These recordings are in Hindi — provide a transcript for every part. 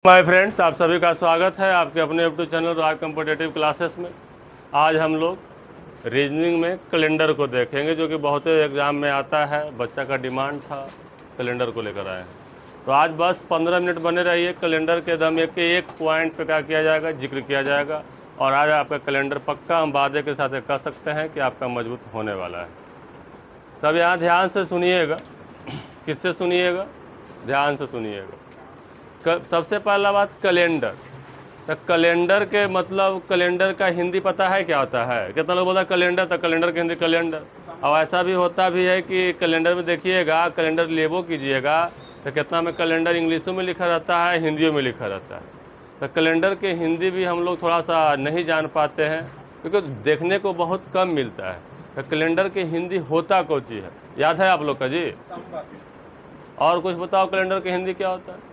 माय फ्रेंड्स, आप सभी का स्वागत है आपके अपने यूट्यूब चैनल राग कॉम्पिटिटिव क्लासेस में। आज हम लोग रीजनिंग में कैलेंडर को देखेंगे, जो कि बहुत एग्ज़ाम में आता है। बच्चा का डिमांड था, कैलेंडर को लेकर आए हैं। तो आज बस 15 मिनट बने रहिए। कैलेंडर के दम एक पॉइंट पे क्या किया जाएगा, जिक्र किया जाएगा। और आज आपका कैलेंडर पक्का हम वादे के साथ कह सकते हैं कि आपका मजबूत होने वाला है। तब यहाँ ध्यान से सुनिएगा। किससे सुनिएगा? ध्यान से सुनिएगा। सबसे पहला बात, कैलेंडर। तो कैलेंडर के मतलब, कैलेंडर का हिंदी पता है क्या होता है? कितना लोग बोलता है कैलेंडर, तो कैलेंडर के हिंदी कैलेंडर। और ऐसा भी होता भी है कि कैलेंडर में देखिएगा, कैलेंडर लेबो कीजिएगा तो कितना में कैलेंडर इंग्लिशों में लिखा रहता है, हिंदियों में लिखा रहता है। तो कैलेंडर के हिंदी भी हम लोग थोड़ा सा नहीं जान पाते हैं, क्योंकि देखने को बहुत कम मिलता है। तो कैलेंडर के हिंदी होता कौन चीज़ है, याद है आप लोग का जी? और कुछ बताओ, कैलेंडर की हिंदी क्या होता है?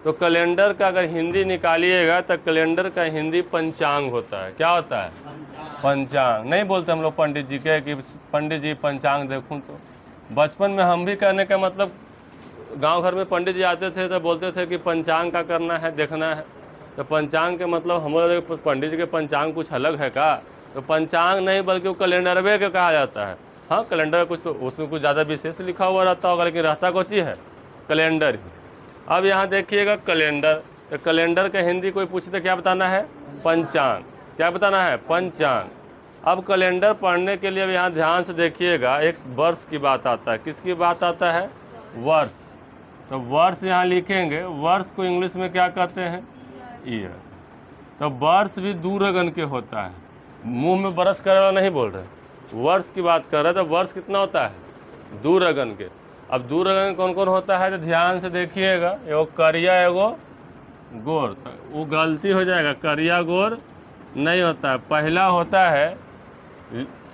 तो कैलेंडर का अगर हिंदी निकालिएगा तो कैलेंडर का हिंदी पंचांग होता है। क्या होता है? पंचांग। नहीं बोलते हम लोग पंडित जी के कि पंडित जी पंचांग देखूं। तो बचपन में हम भी कहने का मतलब, गांव घर में पंडित जी आते थे तो बोलते थे कि पंचांग का करना है, देखना है। तो पंचांग के मतलब हम लोग, पंडित जी के पंचांग कुछ अलग है का? तो पंचांग नहीं, बल्कि वो कैलेंडरवे के कहा जाता है। हाँ, कैलेंडर कुछ तो उसमें कुछ ज़्यादा विशेष लिखा हुआ रहता होगा, लेकिन रहता कौन चीज़ है? कैलेंडर ही। अब यहाँ देखिएगा कैलेंडर। तो कैलेंडर का हिंदी कोई पूछे तो क्या बताना है? पंचांग। क्या बताना है? पंचांग। अब कैलेंडर पढ़ने के लिए अब यहाँ ध्यान से देखिएगा, एक वर्ष की बात आता है। किसकी बात आता है? वर्ष। तो वर्ष यहाँ लिखेंगे। वर्ष को इंग्लिश में क्या कहते हैं? ईयर। तो वर्ष भी दूरगन के होता है, मुंह में बरस करे वाला नहीं बोल रहे, वर्ष की बात कर रहे। तो वर्ष कितना होता है? दूरगन के। अब दूरगन कौन कौन होता है तो ध्यान से देखिएगा। एगो करिया, एगो गोर। तो वो गलती हो जाएगा, करिया गोर नहीं होता है। पहला होता है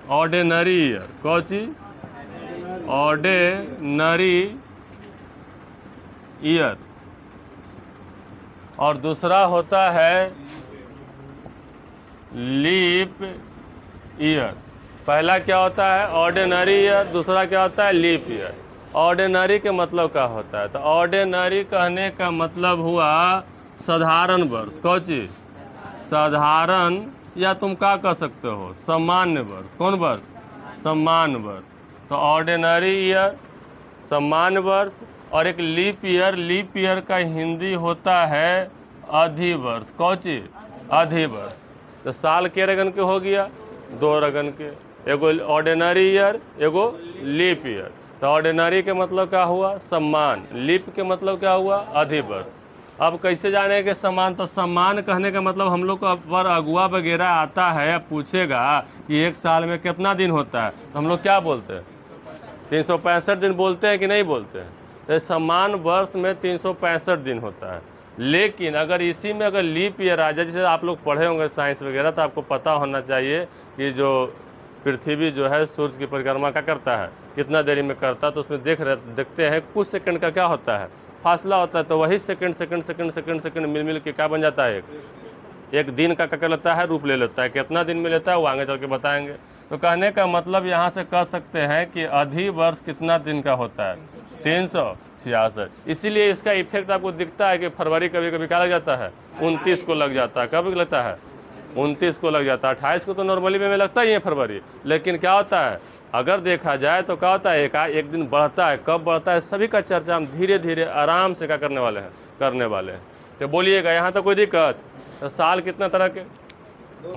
ऑर्डिनरी ईयर। कौन चीज? Ordinary year. और दूसरा होता है लीप ईयर। पहला क्या होता है? Ordinary year. दूसरा क्या होता है? Leap year. ऑर्डिनरी के मतलब क्या होता है? तो ऑर्डिनरी कहने का मतलब हुआ साधारण वर्ष। कौन चीज? साधारण, या तुम क्या कह सकते हो? सामान्य वर्ष। कौन वर्ष? सामान्य वर्ष। तो ऑर्डिनरी ईयर, सामान्य वर्ष। और एक लीप ईयर। लीप ईयर का हिंदी होता है अधिवर्ष। कौन चीज? अधिवर्ष। तो साल के रगन के हो गया? 2 रगन के। एगो ऑर्डिनरी ईयर, एगो लीप ईयर। तो ऑर्डिनरी के मतलब क्या हुआ? सम्मान। लीप के मतलब क्या हुआ? अधिवर्ष। अब कैसे जाने के सम्मान? तो सम्मान कहने का मतलब हम लोग को पर अगुआ वगैरह आता है, पूछेगा कि एक साल में कितना दिन होता है, तो हम लोग क्या बोलते हैं? 365 दिन बोलते हैं कि नहीं बोलते हैं? तो सम्मान वर्ष में 365 दिन होता है। लेकिन अगर इसी में अगर लीप ईयर आ जाए, जैसे आप लोग पढ़े होंगे साइंस वगैरह, तो आपको पता होना चाहिए कि जो पृथ्वी जो है सूर्य की परिक्रमा क्या करता है, कितना देरी में करता है। तो उसमें देखते हैं कुछ सेकंड का क्या होता है? फासला होता है। तो वही सेकंड मिल मिल के क्या बन जाता है? एक दिन का क्या लेता है? रूप ले लेता है। कितना दिन में लेता है वो आगे चल के बताएंगे। तो कहने का मतलब यहाँ से कह सकते हैं कि अधिवर्ष कितना दिन का होता है? 366। इसीलिए इसका इफेक्ट आपको दिखता है कि फरवरी कभी कभी क्या लग जाता है? 29 को लग जाता है। कब लगता है? 29 को लग जाता है। 28 को तो नॉर्मली में लगता ही है फरवरी। लेकिन क्या होता है, अगर देखा जाए तो क्या होता है, एक दिन बढ़ता है। कब बढ़ता है? सभी का चर्चा हम धीरे धीरे आराम से क्या करने वाले हैं। तो बोलिएगा यहाँ तो कोई दिक्कत? तो साल कितना तरह के?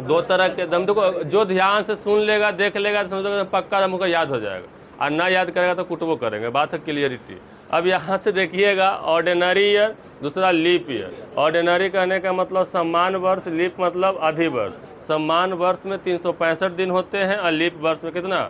2 तरह के। दम देखो, जो ध्यान से सुन लेगा, देख लेगा, तो समझो पक्का हमको याद हो जाएगा। और ना याद करेगा तो कुटबो करेंगे। बात है क्लियरिटी। अब यहाँ से देखिएगा, ऑर्डिनरी ईयर, दूसरा लीप ईयर। ऑर्डिनरी कहने का मतलब सम्मान वर्ष, लीप मतलब अधिवर्ष। सम्मान वर्ष में 365 दिन होते हैं और लीप वर्ष में कितना?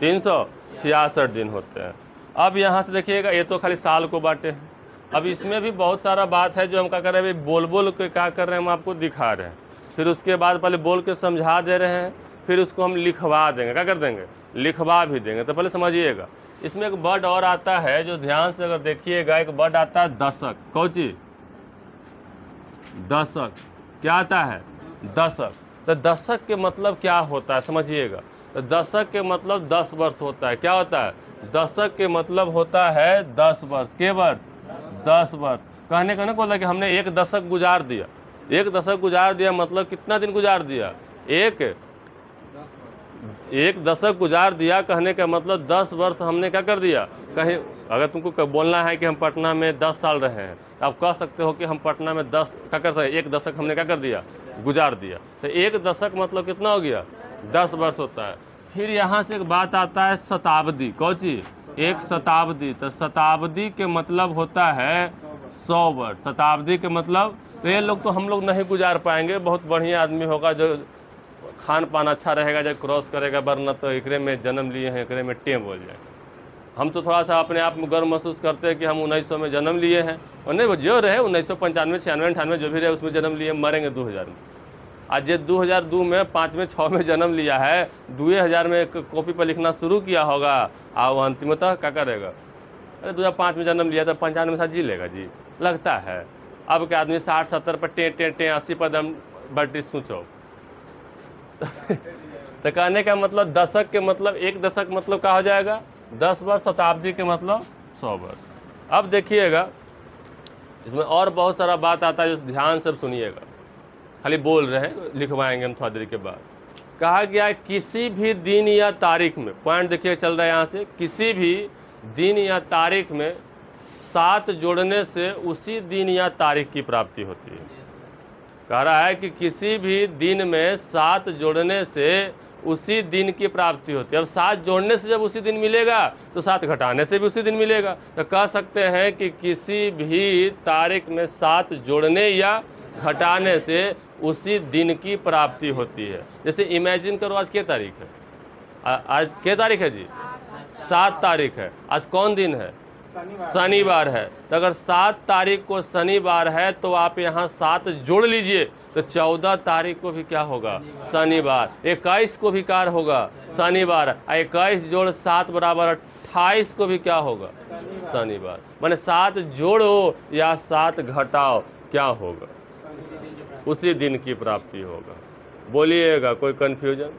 366 दिन होते हैं। अब यहाँ से देखिएगा, ये तो खाली साल को बांटे हैं। अब इसमें भी बहुत सारा बात है जो हम क्या कर रहे हैं, बोल के क्या कर रहे हैं, हम आपको दिखा रहे हैं। फिर उसके बाद पहले बोल के समझा दे रहे हैं, फिर उसको हम लिखवा देंगे। क्या कर देंगे? लिखवा भी देंगे। तो पहले समझिएगा। इसमें एक वर्ड और आता है जो ध्यान से अगर देखिएगा, एक वर्ड आता है दशक। कौन चीज? दशक। क्या आता है? दशक। तो दशक के मतलब क्या होता है समझिएगा। तो दशक के मतलब 10 वर्ष होता है। क्या होता है? दशक के मतलब होता है 10 वर्ष। के वर्ष? 10 वर्ष। कहने का ना बोला कि हमने 1 दशक गुजार दिया। 1 दशक गुजार दिया मतलब कितना दिन गुजार दिया? 1 दशक गुजार दिया, कहने का मतलब 10 वर्ष हमने क्या कर दिया। कहीं अगर तुमको बोलना है कि हम पटना में 10 साल रहे हैं तो आप कह सकते हो कि हम पटना में 10 क्या कर सकते, 1 दशक हमने क्या कर दिया, गुजार दिया। तो 1 दशक मतलब कितना हो गया, 10 वर्ष होता है। फिर यहाँ से एक बात आता है शताब्दी, कौन चीज, 1 शताब्दी। तो शताब्दी के मतलब होता है 100 वर्ष। शताब्दी के मतलब तो ये लोग तो हम लोग नहीं गुजार पाएंगे, बहुत बढ़िया आदमी होगा जो खान पान अच्छा रहेगा, जब क्रॉस करेगा, वरना तो एकरे में जन्म लिए हैं, एकरे में टें बोल जाए। हम तो थोड़ा सा अपने आप में गर्व महसूस करते हैं कि हम 1900 में जन्म लिए हैं, और नहीं वो जो रहे 1995, 96, 98 जो भी रहे उसमें जन्म लिए, मरेंगे 2000 में। आज ये 2002 में 5 में 6 में जन्म लिया है, 2000 में एक कॉपी पर लिखना शुरू किया होगा, और वो अंतिमतः क्या करेगा। अरे 2005 में जन्म लिया तो 95 में साथ जी लेगा जी, लगता है। अब के आदमी 60-70 पर टें 80 पर दम बल्टी सोचो। तो कहने का मतलब दशक के मतलब 1 दशक मतलब क्या हो जाएगा, 10 वर्ष। शताब्दी के मतलब 100 वर्ष। अब देखिएगा इसमें और बहुत सारा बात आता है, जो ध्यान से सुनिएगा, खाली बोल रहे हैं, लिखवाएंगे हम थोड़ा देर के बाद। कहा गया है किसी भी दिन या तारीख में, पॉइंट देखिए चल रहा है यहाँ से, किसी भी दिन या तारीख में 7 जोड़ने से उसी दिन या तारीख की प्राप्ति होती है। कह रहा है कि किसी भी दिन में 7 जोड़ने से उसी दिन की प्राप्ति होती है। अब 7 जोड़ने से जब उसी दिन मिलेगा तो 7 घटाने से भी उसी दिन मिलेगा। तो कह सकते हैं कि किसी भी तारीख में 7 जोड़ने या घटाने से उसी दिन की प्राप्ति होती है। जैसे इमेजिन करो आज क्या तारीख है, आज क्या तारीख है जी, 7 तारीख है। आज कौन दिन है, शनिवार है। तो अगर 7 तारीख को शनिवार है तो आप यहाँ 7 जोड़ लीजिए तो 14 तारीख को भी क्या होगा, शनिवार। 21 को भी कार होगा शनिवार। 21 जोड़ 7 बराबर 28 को भी क्या होगा, शनिवार। माने 7 जोड़ो या 7 घटाओ, क्या होगा, उसी दिन की प्राप्ति होगा। बोलिएगा, कोई कंफ्यूजन?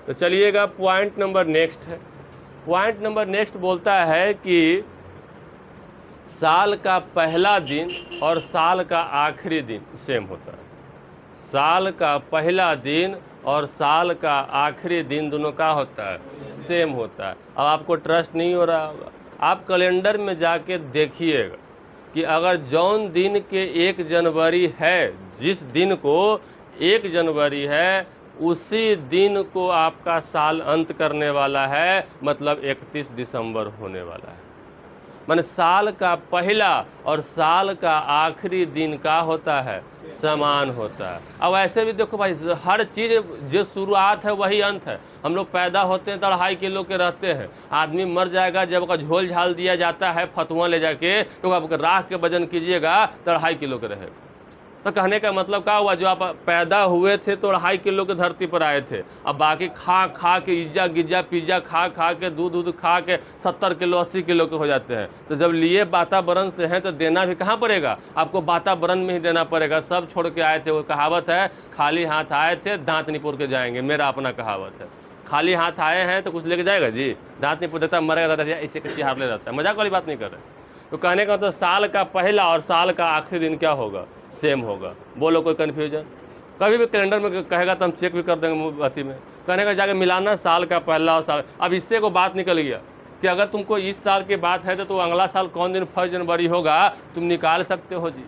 तो चलिएगा पॉइंट नंबर नेक्स्ट है। पॉइंट नंबर नेक्स्ट बोलता है कि साल का पहला दिन और साल का आखिरी दिन सेम होता है। साल का पहला दिन और साल का आखिरी दिन दोनों का होता है, सेम होता है। अब आपको ट्रस्ट नहीं हो रहा होगा, आप कैलेंडर में जाके देखिएगा कि अगर जौन दिन के 1 जनवरी है, जिस दिन को 1 जनवरी है, उसी दिन को आपका साल अंत करने वाला है, मतलब 31 दिसंबर होने वाला है। माने साल का पहला और साल का आखिरी दिन का होता है, समान होता है। अब ऐसे भी देखो भाई, हर चीज़ जो शुरुआत है वही अंत है। हम लोग पैदा होते हैं तो 2.5 किलो के रहते हैं, आदमी मर जाएगा जब का झोल झाल दिया जाता है फतुआ ले जाके, तो आपका राख के वजन कीजिएगा तो 2.5 किलो के रहेगा। तो कहने का मतलब क्या हुआ, जो आप पैदा हुए थे तो 2.5 किलो के धरती पर आए थे, अब बाकी खा खा के इज्जा गिज्जा पिज्जा खा खा के दूध खा के 70 किलो 80 किलो के हो जाते हैं। तो जब लिए वातावरण से हैं तो देना भी कहाँ पड़ेगा, आपको वातावरण में ही देना पड़ेगा। सब छोड़ के आए थे, वो कहावत है, खाली हाथ आए थे दांत निपुर के जाएंगे, मेरा अपना कहावत है। खाली हाथ आए हैं तो कुछ लेके जाएगा जी, दांत निपुर देता मरेगा, दादा ऐसे कच्ची हार ले जाता है। मजाक वाली बात नहीं कर रहे। तो कहने का मतलब साल का पहला और साल का आखिरी दिन क्या होगा, सेम होगा। बोलो कोई कन्फ्यूजन? कभी भी कैलेंडर में कहेगा तो हम चेक भी कर देंगे अथी में। कहने का जाके मिलाना साल का पहला और साल। अब इससे को बात निकल गया कि अगर तुमको इस साल की बात है तो अगला साल कौन दिन 1 जनवरी होगा तुम निकाल सकते हो जी।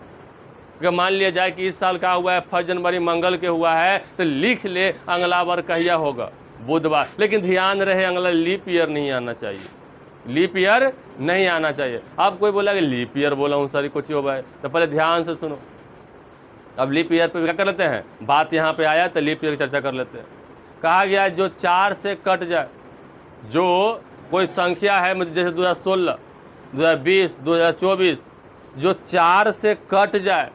अगर मान लिया जाए कि इस साल का हुआ है 1 जनवरी मंगल के हुआ है तो लिख ले अगला बार कहिया होगा, बुधवार। लेकिन ध्यान रहे अगला लीप ईयर नहीं आना चाहिए, लीप ईयर नहीं आना चाहिए। अब कोई बोला कि लीप ईयर बोला हूँ सारी कुछ हो भाई, तो पहले ध्यान से सुनो। अब लीप ईयर पे क्या कर लेते हैं, बात यहाँ पे आया तो लीप ईयर की चर्चा कर लेते हैं। कहा गया जो 4 से कट जाए, जो कोई संख्या है जैसे 2016, 2020, 2024, जो 4 से कट जाए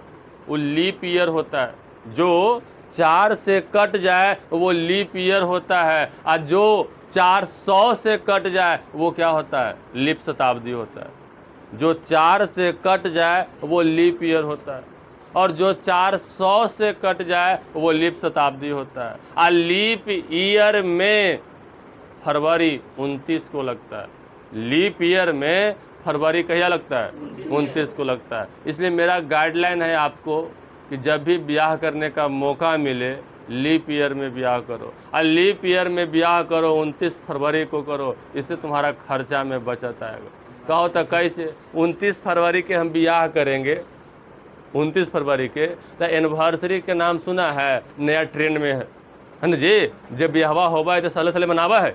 वो लीप ईयर होता है। जो 4 से कट जाए वो लीप ईयर होता है, और जो 400 से कट जाए वो क्या होता है, लीप शताब्दी होता है। जो 4 से कट जाए वो लीप ईयर होता है, और जो 400 से कट जाए वो लीप शताब्दी होता है। और लीप ईयर में फरवरी 29 को लगता है। लीप ईयर में फरवरी कहिया लगता है? 29 को लगता है। इसलिए मेरा गाइडलाइन है आपको कि जब भी ब्याह करने का मौका मिले लीप ईयर में ब्याह करो, और लीप ईयर में ब्याह करो 29 फरवरी को करो, इससे तुम्हारा खर्चा में बचत आएगा। कहो तो कैसे? 29 फरवरी के हम ब्याह करेंगे, 29 फरवरी के, तो एनिवर्सरी के नाम सुना है, नया ट्रेंड में है ना जी। जब ब्याहवा होगा है तो साले साले मनावा है,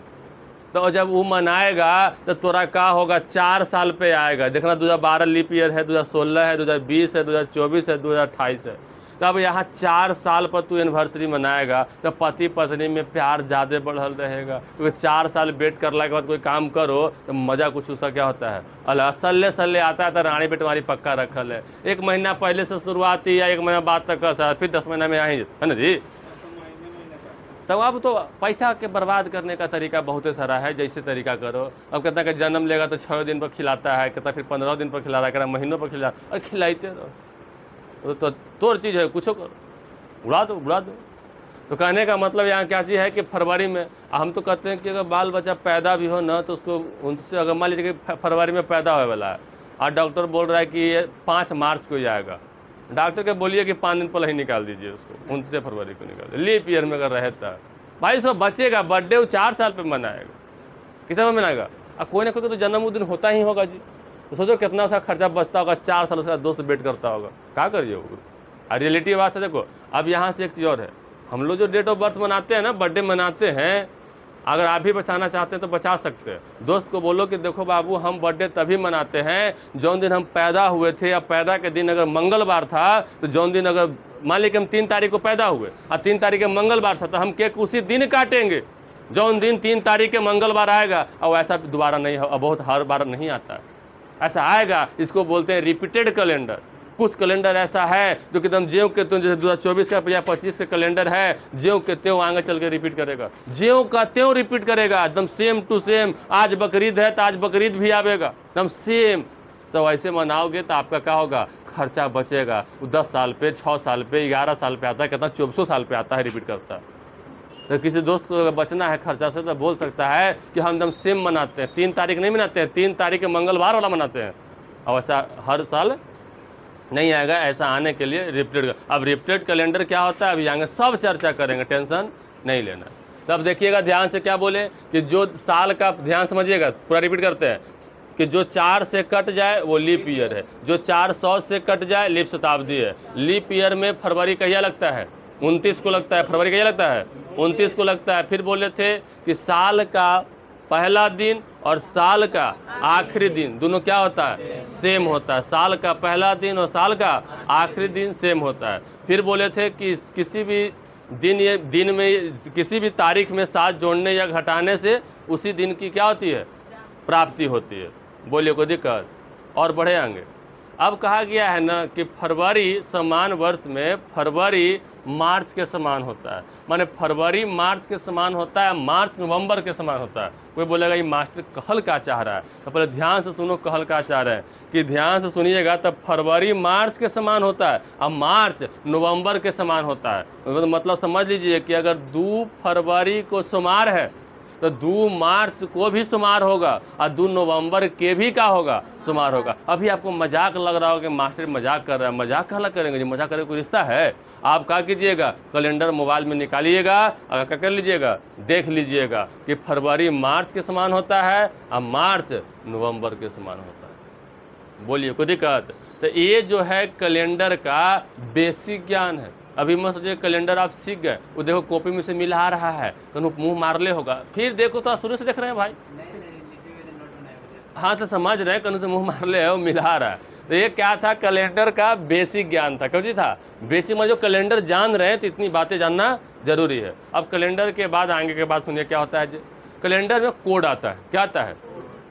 तो जब वो मनाएगा तो तोरा का होगा, 4 साल पे आएगा। देखना 2012 लीप ईयर है, 2016 है, 2020 है, 2024 है, 2028 है। तो अब यहाँ 4 साल पर तू एनिवर्सरी मनाएगा तो पति पत्नी में प्यार ज़्यादा बढ़ल रहेगा, क्योंकि 4 साल वेट करने के बाद कोई काम करो तो मज़ा कुछ उसका क्या होता है अल्लाह सल्ले सल्ले आता है। तो रानी पे तुम्हारी पक्का रखल है, 1 महीना पहले से शुरुआत या 1 महीना बाद तक का, फिर 10 महीना में आई है ना जी। तब अब तो पैसा के बर्बाद करने का तरीका बहुत सारा है, जैसे तरीका करो। अब कहता है कि जन्म लेगा तो 6 दिन पर खिलाता है, कहता फिर 15 दिन पर खिला रहा है, कहता महीनों पर खिला, और खिलाते रहो। तो तोर चीज़ है, कुछ करो, उड़ा दो उड़ा दो। तो कहने का मतलब यहाँ क्या चीज़ है कि फरवरी में हम तो कहते हैं कि अगर बाल बच्चा पैदा भी हो ना तो उसको उनसे, अगर मान लीजिए कि फरवरी में पैदा होने वाला है और डॉक्टर बोल रहा है कि ये 5 मार्च को जाएगा, डॉक्टर के बोलिए कि 5 दिन पहले ही निकाल दीजिए उसको, 29 फरवरी को निकाल दीजिए। लीप ईयर में अगर रहता है भाई सब बचेगा, बर्थडे वो 4 साल पे मनाएगा, कितना में मनाएगा? और कोई ना कोई तो जन्मदिन होता ही होगा जी। तो सोचो कितना सा खर्चा बचता होगा, 4 साल उसका दोस्त वेट करता होगा, क्या करिए वो। और रियलिटी बात है, देखो अब यहाँ से एक चीज़ और है, हम लोग जो डेट ऑफ बर्थ मनाते हैं ना, बर्थडे मनाते हैं, अगर आप भी बचाना चाहते हैं तो बचा सकते हैं। दोस्त को बोलो कि देखो बाबू, हम बर्थडे तभी मनाते हैं जौन दिन हम पैदा हुए थे, या पैदा के दिन अगर मंगलवार था तो जौन दिन, अगर मान लीजिए हम 3 तारीख को पैदा हुए और 3 तारीख के मंगलवार था, तो हम केक उसी दिन काटेंगे जौन दिन 3 तारीख के मंगलवार आएगा। और ऐसा दोबारा नहीं, बहुत हर बार नहीं आता है, ऐसा आएगा। इसको बोलते हैं रिपीटेड कैलेंडर। कुछ कैलेंडर ऐसा है जो कि एकदम ज्यों के त्यों, जैसे 2024 का या 25 का कैलेंडर है, ज्यों के त्यों आगे चल के रिपीट करेगा, ज्यों का त्यों रिपीट करेगा, एकदम सेम टू सेम। आज बकरीद है तो आज बकरीद भी आवेगा, एकदम सेम। तो वैसे मनाओगे तो आपका क्या होगा, खर्चा बचेगा। 10 साल पे, 6 साल पे, 11 साल पे आता है, कितना 2400 साल पे आता है, रिपीट करता है। तो किसी दोस्त को अगर बचना है खर्चा से तो बोल सकता है कि हम एकदम सेम मनाते हैं, 3 तारीख नहीं मनाते हैं, 3 तारीख के मंगलवार वाला मनाते हैं। और ऐसा हर साल नहीं आएगा, ऐसा आने के लिए रिपीटेड। अब रिपीटेड कैलेंडर क्या होता है अभी आएंगे, सब चर्चा करेंगे, टेंशन नहीं लेना। तब देखिएगा ध्यान से, क्या बोले कि जो साल का, ध्यान समझिएगा, पूरा रिपीट करते हैं कि जो 4 से कट जाए वो लीप ईयर है, जो 400 से कट जाए लीप शताब्दी है। लीप ईयर में फरवरी कहिया लगता है? 29 को लगता है। फरवरी कहिया लगता है? 29 को लगता है। फिर बोले थे कि साल का पहला दिन और साल का आखिरी दिन दोनों क्या होता है? सेम होता है। साल का पहला दिन और साल का आखिरी दिन सेम होता है। फिर बोले थे कि किसी भी दिन, ये दिन में किसी भी तारीख में 7 जोड़ने या घटाने से उसी दिन की क्या होती है? प्राप्ति होती है। बोलिए कोई दिक्कत? और बढ़े आगे। अब कहा गया है ना कि फरवरी समान वर्ष में फरवरी मार्च के समान होता है, माने फरवरी मार्च के समान होता है, मार्च नवंबर के समान होता है। कोई बोलेगा ये मास्टर कहल क्या चाह रहा है? तो पहले ध्यान से सुनो कहल क्या चाह रहे हैं, कि ध्यान से सुनिएगा। तब फरवरी मार्च के समान होता है और मार्च नवंबर के समान होता है। मतलब समझ लीजिए कि अगर 2 फरवरी को शुमार है तो 2 मार्च को भी शुमार होगा और 2 नवंबर के भी क्या होगा? शुमार होगा। अभी आपको मजाक लग रहा होगा कि मास्टर मजाक कर रहा है। मजाक कहला करेंगे जी? मजाक करने कोई रिश्ता है? आप क्या कीजिएगा, कैलेंडर मोबाइल में निकालिएगा और क्या कर लीजिएगा, देख लीजिएगा कि फरवरी मार्च के समान होता है और मार्च नवंबर के समान होता है। बोलिए कोई दिक्कत? तो ये जो है कैलेंडर का बेसिक ज्ञान है। अभी मत सोचिए कैलेंडर आप सीख गए, वो देखो कॉपी में से मिला रहा है, कहीं मुंह मार ले होगा, फिर देखो तो शुरू से देख रहे हैं भाई। हाँ तो समझ रहे हैं, कहीं से मुंह मार ले है, वो मिला रहा है। तो ये क्या था? कैलेंडर का बेसिक ज्ञान था। क्यों जी था बेसिक? में जो कैलेंडर जान रहे हैं तो इतनी बातें जानना जरूरी है। अब कैलेंडर के बाद आगे के बाद सुनिए क्या होता है। कैलेंडर में कोड आता है। क्या आता है?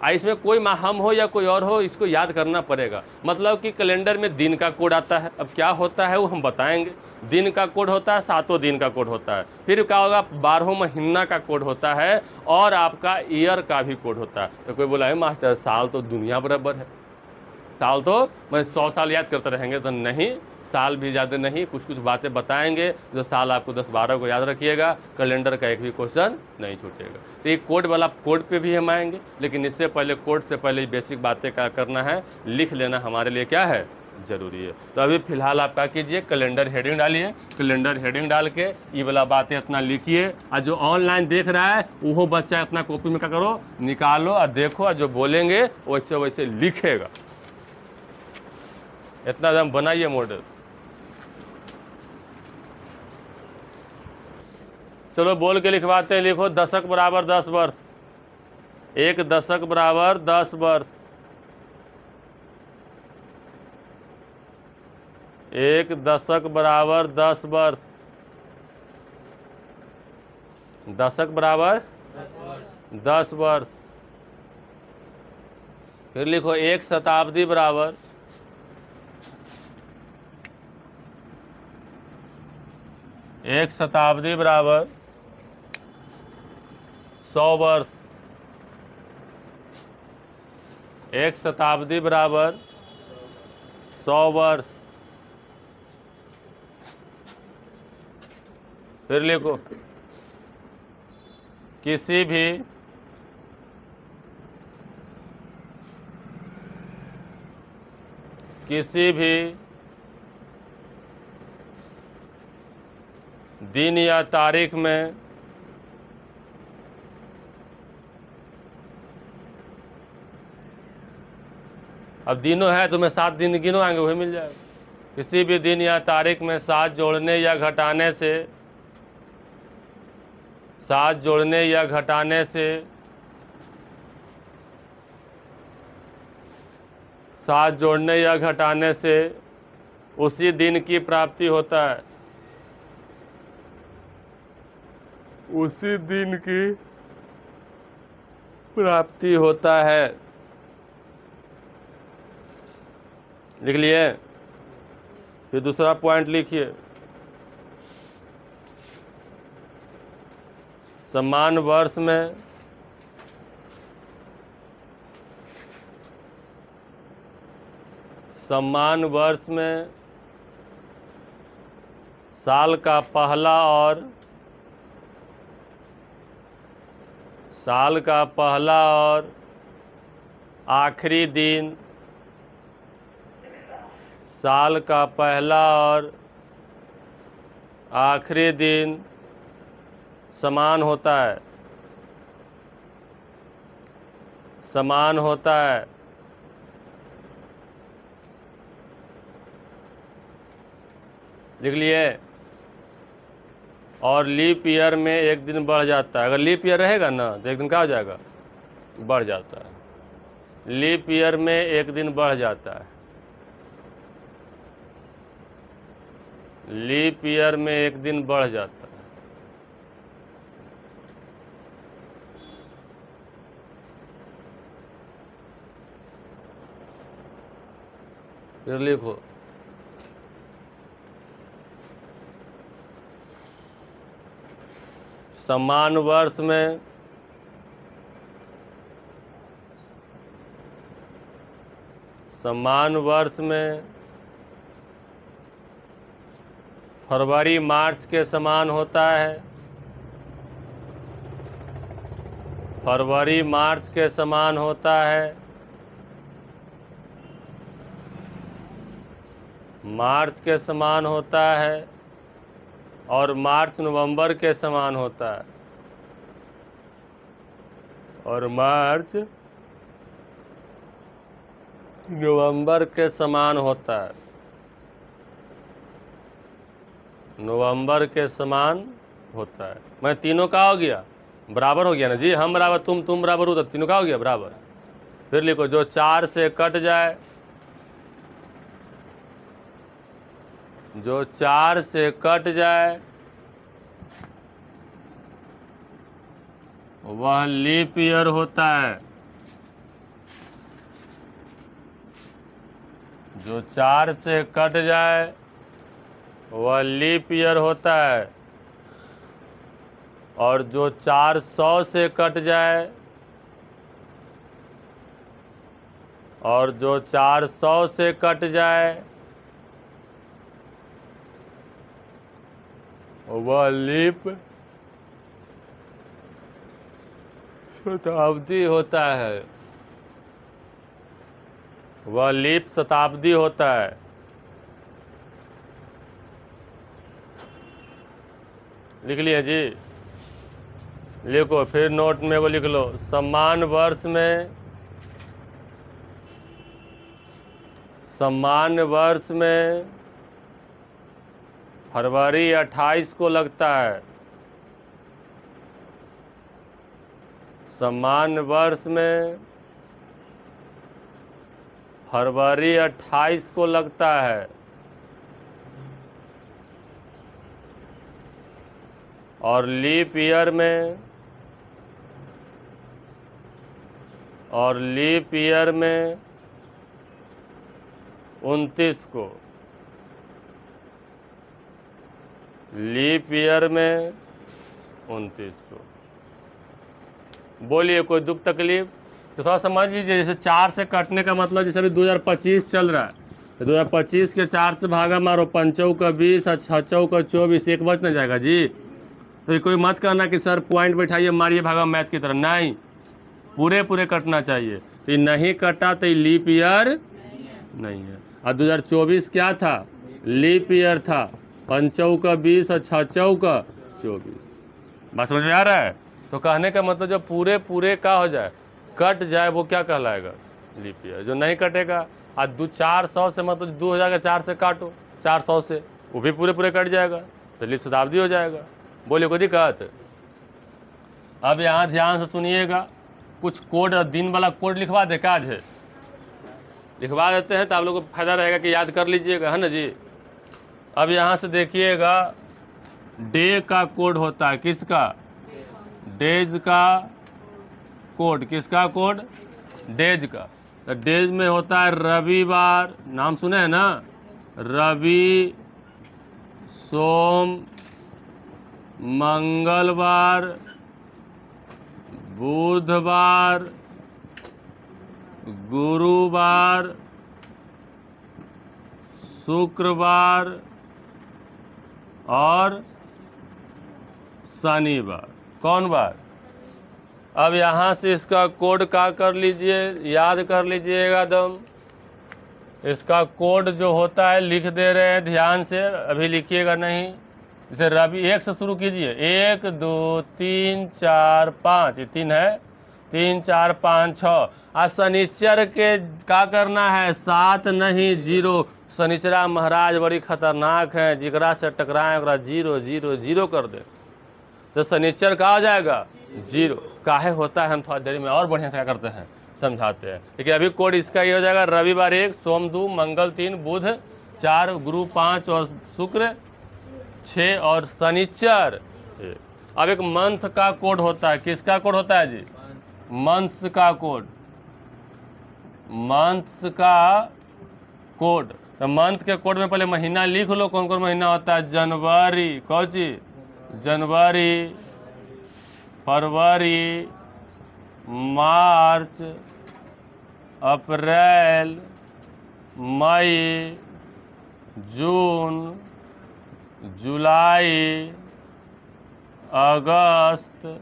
इसमें कोई हम हो या कोई और हो, इसको याद करना पड़ेगा। मतलब कि कैलेंडर में दिन का कोड आता है। अब क्या होता है वो हम बताएंगे। दिन का कोड होता है, 7 दिन का कोड होता है। फिर क्या होगा, 12 महीना का कोड होता है और आपका ईयर का भी कोड होता है। तो कोई बोला है मास्टर साल तो दुनिया बराबर है, साल तो मैं 100 साल याद करते रहेंगे, तो नहीं, साल भी ज़्यादा नहीं, कुछ कुछ बातें बताएंगे जो साल आपको 10-12 को याद रखिएगा, कैलेंडर का एक भी क्वेश्चन नहीं छूटेगा। तो ये कोड वाला, कोड पे भी हम आएंगे, लेकिन इससे पहले, कोड से पहले बेसिक बातें क्या करना है, लिख लेना हमारे लिए क्या है, जरूरी है। तो अभी फिलहाल आप क्या कीजिए, कैलेंडर हेडिंग डालिए, कैलेंडर हेडिंग डाल के ये वाला बातें इतना लिखिए, और जो ऑनलाइन देख रहा है वो बच्चा इतना कॉपी में क्या करो, निकालो और देखो, और जो बोलेंगे वैसे वैसे लिखेगा। इतना एकदम बनाइए मॉडल। चलो बोल के लिखवाते हैं, लिखो, दशक बराबर 10 वर्ष, एक दशक बराबर 10 वर्ष, एक दशक बराबर 10 वर्ष, दशक बराबर 10 वर्ष। फिर लिखो, एक शताब्दी बराबर, एक शताब्दी बराबर 100 वर्ष, एक शताब्दी बराबर 100 वर्ष। फिर लिखो, किसी भी दिन या तारीख में अब दिनों है तो मैं 7 दिन गिनो आएंगे, वही मिल जाएगा। किसी भी दिन या तारीख में 7 जोड़ने या घटाने से, 7 जोड़ने या घटाने से, 7 जोड़ने या घटाने से उसी दिन की प्राप्ति होता है, उसी दिन की प्राप्ति होता है। लिख लिए? फिर दूसरा पॉइंट लिखिए, समान वर्ष में साल का पहला और आखिरी दिन, साल का पहला और आखिरी दिन समान होता है, समान होता है। लिख लिए? और लीप ईयर में एक दिन बढ़ जाता है। अगर लीप ईयर रहेगा ना तो एक दिन क्या हो जाएगा, बढ़ जाता है। लीप ईयर में एक दिन बढ़ जाता है, लीप ईयर में एक दिन बढ़ जाता है। फिर लिखो, समान वर्ष में फरवरी मार्च के समान होता है, फरवरी मार्च के समान होता है, मार्च के समान होता है, और मार्च नवंबर के समान होता है, और मार्च नवंबर के समान होता है, नवंबर के समान होता है। मैं तीनों का हो गया, बराबर हो गया ना जी, हम बराबर तुम बराबर हो, तो तीनों का हो गया बराबर। फिर लिखो, जो 4 से कट जाए, जो 4 से कट जाए वह लीप ईयर होता है, जो 4 से कट जाए वह लीप ईयर होता है, और जो 400 से कट जाए और जो 400 से कट जाए वह लीप शताब्दी होता है, वह लीप शताब्दी होता है। लिख लिए जी, लिखो फिर नोट में वो लिख लो। समान वर्ष में फरवरी 28 को लगता है। समान वर्ष में फरवरी 28 को लगता है। और लीप ईयर में 29 को, लीप ईयर में 29 को। बोलिए कोई दुख तकलीफ? तो थोड़ा समझ लीजिए, जैसे 4 से कटने का मतलब जैसे अभी 2025 चल रहा है, तो 2025 के 4 से भागा मारो, 5 का 20 और 6 का 24, एक बच न जाएगा जी। तो कोई मत करना कि सर पॉइंट बैठाइए मारिए भागा मैथ की तरह, नहीं, पूरे कटना चाहिए। तो नहीं कटा तो लीप ईयर नहीं है। और 2024 क्या था? लीप ईयर था। 5 का 20 और 6 का 24। बात समझ में आ रहा है? तो कहने का मतलब जब पूरे का हो जाए, कट जाए, वो क्या कहलाएगा? Leap year. जो नहीं कटेगा, आज 400 से मतलब 2004 से काटो, 400 से, वो भी पूरे कट जाएगा, तो लीप शताब्दी हो जाएगा। बोलिए कोई दिक्कत? अब यहाँ ध्यान से सुनिएगा, कुछ कोड, दिन वाला कोड लिखवा दे, क्या है लिखवा देते हैं तो आप लोगों को फायदा रहेगा कि याद कर लीजिएगा, है ना जी। अब यहाँ से देखिएगा, डे का कोड होता है, किसका? डेज का कोड। किसका कोड? डेज का। तो डेज में होता है रविवार, नाम सुने हैं ना, रवि, सोम, मंगलवार, बुधवार, गुरुवार, शुक्रवार और शनिवार। कौन बार? अब यहाँ से इसका कोड का कर लीजिए, याद कर लीजिएगा दम। इसका कोड जो होता है लिख दे रहे हैं, ध्यान से, अभी लिखिएगा नहीं। जैसे रवि, 1 से शुरू कीजिए, 1 2 3 4 5, ये 3 है, 3 4 5 6। आज शनिचर के क्या करना है? 7 नहीं 0। शनिचरा महाराज बड़ी खतरनाक है, जिगरा से टकराए ओकरा 0 0 0 कर दे, तो शनिचर का हो जाएगा 0। काहे होता है हम थोड़ा देर में और बढ़िया से क्या करते हैं, समझाते हैं। लेकिन अभी कोड इसका ये हो जाएगा, रविवार 1, सोम 2, मंगल 3, बुध 4, गुरु 5 और शुक्र 6 और शनिचर 1। अब एक मंथ का कोड होता है, किसका कोड होता है जी? मंथ्स का कोड, मंथ्स का कोड। तो मंथ के कोड में पहले महीना लिख लो, कौन कौन महीना होता है? जनवरी, कौन चीज? जनवरी, फरवरी, मार्च, अप्रैल, मई, जून, जुलाई, अगस्त,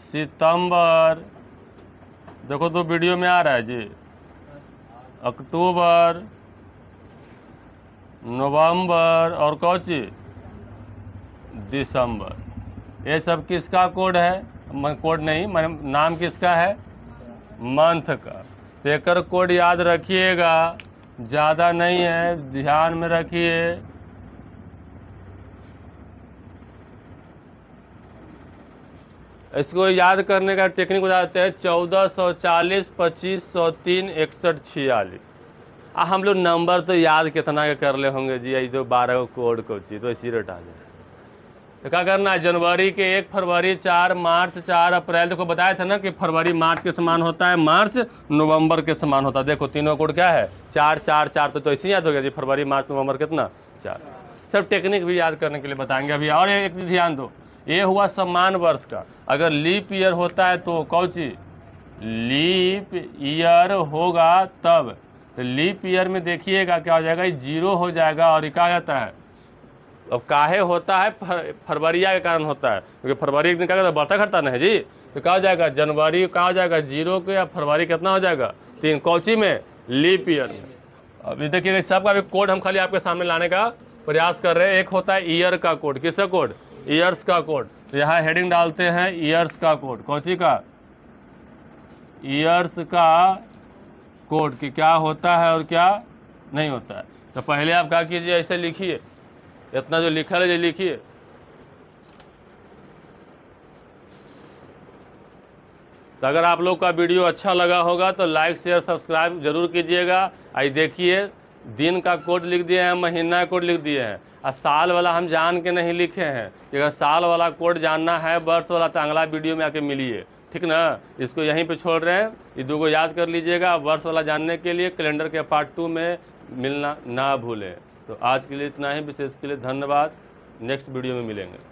सितंबर, देखो तो वीडियो में आ रहा है जी, अक्टूबर, नवंबर और कौन सी? दिसंबर। ये सब किसका कोड है? कोड नहीं, नाम किसका है? मंथ का। तो एक कोड याद रखिएगा, ज़्यादा नहीं है, ध्यान में रखिए। इसको याद करने का टेक्निक बताते हैं, 1440, 2503, 61, 46। हम लोग नंबर तो याद कितना के कर ले होंगे जी, ये जो 12 कोड को चीज तो इसी रेट आ जाए। तो क्या करना है? जनवरी के 1, फरवरी 4, मार्च 4, अप्रैल। देखो बताया था ना कि फरवरी मार्च के समान होता है, मार्च नवंबर के समान होता है। देखो तीनों कोड क्या है? 4 4 4। तो इसी याद हो गया जी, फरवरी मार्च नवंबर कितना? 4। सब टेक्निक भी याद करने के लिए बताएंगे अभी। और एक चीज ध्यान दो, ये हुआ समान वर्ष का। अगर लीप ईयर होता है तो कौन सी? लीप ईयर होगा तब। तो लीप ईयर में देखिएगा क्या हो जाएगा, 0 हो जाएगा और क्या जाता है, अब काहे होता है, फरवरिया के कारण होता है, क्योंकि फरवरी एक दिन क्या बढ़ता घटता नहीं जी। तो क्या हो जाएगा, जनवरी क्या हो जाएगा 0 के, या फरवरी कितना हो जाएगा 3, कौची में, लीप ईयर में। अभी देखिएगा सबका भी कोड हम खाली आपके सामने लाने का प्रयास कर रहे हैं। एक होता है ईयर का कोड, किसका कोड, ईयर्स का कोड। तो यहाँ हेडिंग डालते हैं ईयर्स का कोड, कौची का, ईयर्स का कोड कि क्या होता है और क्या नहीं होता है। तो पहले आप क्या कीजिए, ऐसे लिखिए, इतना जो लिखा है लिखिए। तो अगर आप लोग का वीडियो अच्छा लगा होगा तो लाइक शेयर सब्सक्राइब जरूर कीजिएगा। आई देखिए दिन का कोड लिख दिए हैं, महीना कोड लिख दिए हैं, और साल वाला हम जान के नहीं लिखे हैं। अगर साल वाला कोड जानना है, वर्ष वाला, तो अगला वीडियो में आके मिलिए, ठीक ना। इसको यहीं पे छोड़ रहे हैं, ये 2 को याद कर लीजिएगा। वर्ष वाला जानने के लिए कैलेंडर के पार्ट 2 में मिलना ना भूलें। तो आज के लिए इतना ही, विशेष के लिए धन्यवाद। नेक्स्ट वीडियो में मिलेंगे।